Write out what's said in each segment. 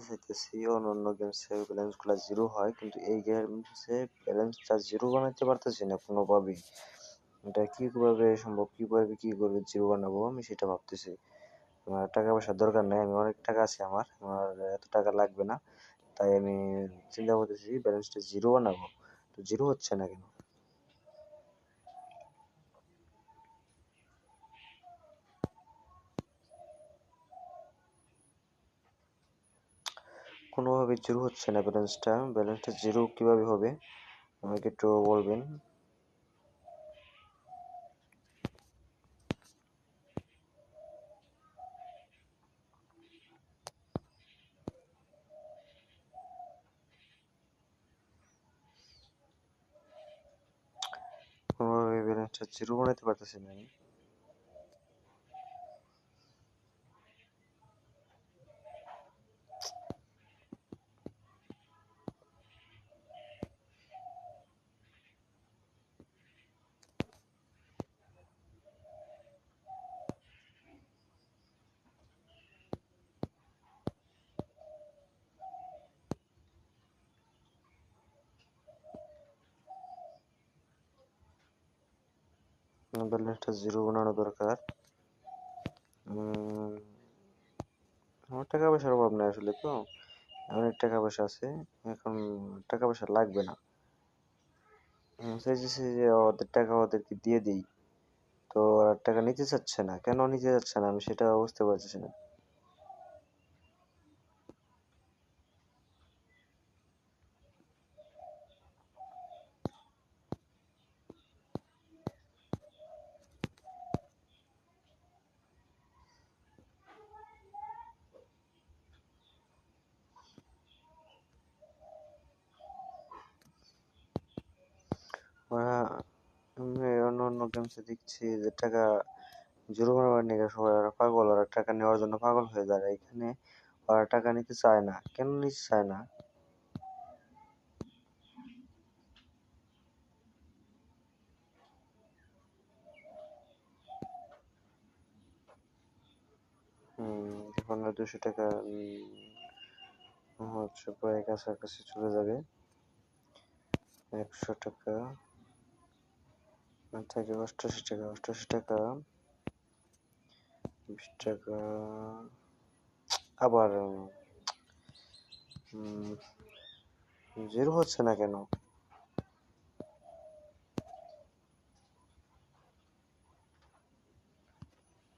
চাইতেছি অন্য গেমসে ব্যালেন্স গুলা জিরো হয়, কিন্তু এই গেমসে ব্যালেন্সটা জিরো বানাইতে পারতেছি না কোনোভাবেই। এটা কিভাবে সম্ভব, কিভাবে কি করে জিরো বানাবো আমি সেটা ভাবতেছি। আমার টাকা পয়সার দরকার নেই, আমি অনেক টাকা আছে, আমার এত টাকা লাগবে না। তাই আমি চিন্তা করতেছি ব্যালেন্সটা জিরো বানাবো, তো জিরো হচ্ছে না কেন? কোনোভাবে জিরো হচ্ছে না ব্যালেন্সটা জিরো কিভাবে হবে আমাকে একটু বলবেন? কোনোভাবে ব্যালেন্সটা জিরো বানাতে পারতেছি না আমি। ব্যালেন্সটা জিরো বানানো দরকার। উম, আমার টাকা পয়সার অভাব নেই আসলে, তো অনেক টাকা পয়সা আছে, এখন টাকা পয়সা লাগবে না। চাইছি যে ওদের টাকা ওদেরকে দিয়ে দিই, তো ওরা টাকা নিতে চাচ্ছে না, কেন নিতে চাচ্ছে না আমি সেটা বুঝতে পারছি না। ওরা আমি অন্য অন্য গেমসে দেখছি যে টাকা জিরো মারার নিয়ে সবাই ওরা পাগল, ওরা টাকা নেওয়ার জন্য পাগল হয়ে যায়, এখানে ওরা টাকা নিতে চায় না, কেন নিতে চায় না? এখন 200 টাকা হচ্ছে প্রায় কাছাকাছি চলে যাবে। 100 টাকা থাকে 88 টাকা, 88 টাকা, 20 টাকা, আবার জিরো হচ্ছে না কেন?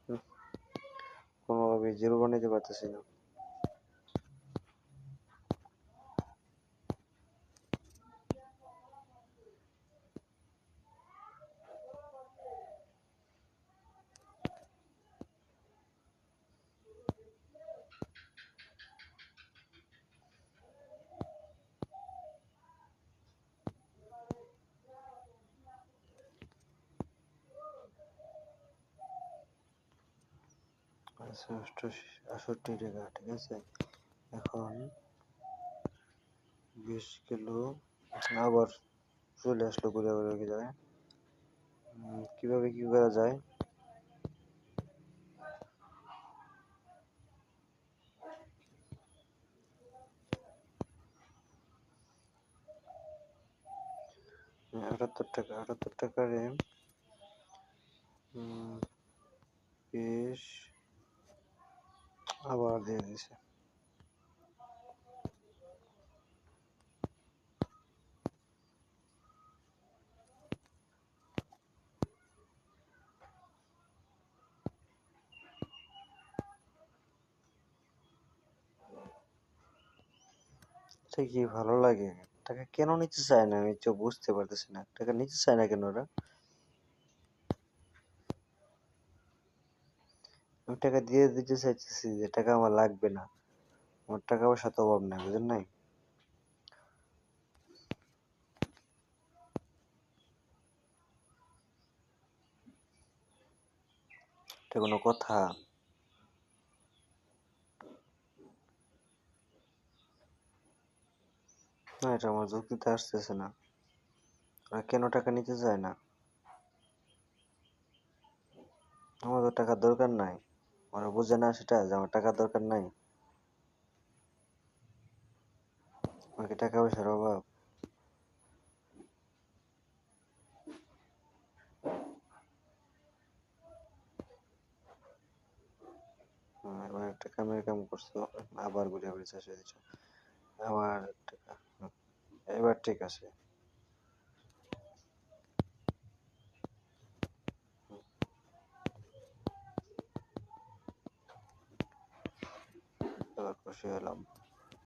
হুম, কোনোভাবে জিরো বানাইতে পারতেছি না। আচ্ছা, 68 টাকা, ঠিক আছে। এখন 20 কিলো আবার চলে আসলো ঘুরে ঘুরে যায়। কিভাবে কি করা যায়? হ্যাঁ, 78 টাকা, 78 টাকারে 20 আবার দিয়ে দিছে। এটা কি ভালো লাগে? টাকা কেন নিতে চায় না আমি তো বুঝতে পারতেছি না, টাকা নিতে চায় না কেন ওরা? আমি টাকা দিয়ে দিতে চাইতেছি যে টাকা আমার লাগবে না, আমার টাকা পয়সা তো অভাব নাই, বুঝেন নাই? এটা কোনো কথা? না, এটা আমার যুক্তিতে আসতেছে না। ওরা কেন টাকা নিতে চায় না? আমার তো টাকার দরকার নাই, ওরা বোঝে না সেটা যে আমার টাকার দরকার নাই। নাকি টাকা পয়সার অভাব? এবার একটা কামের কাম করছো, আবার ঘুরে ঘুরে শেষ হয়ে দিচ্ছ। আবার টাকা, এবার ঠিক আছে। এবার খুশি হলাম।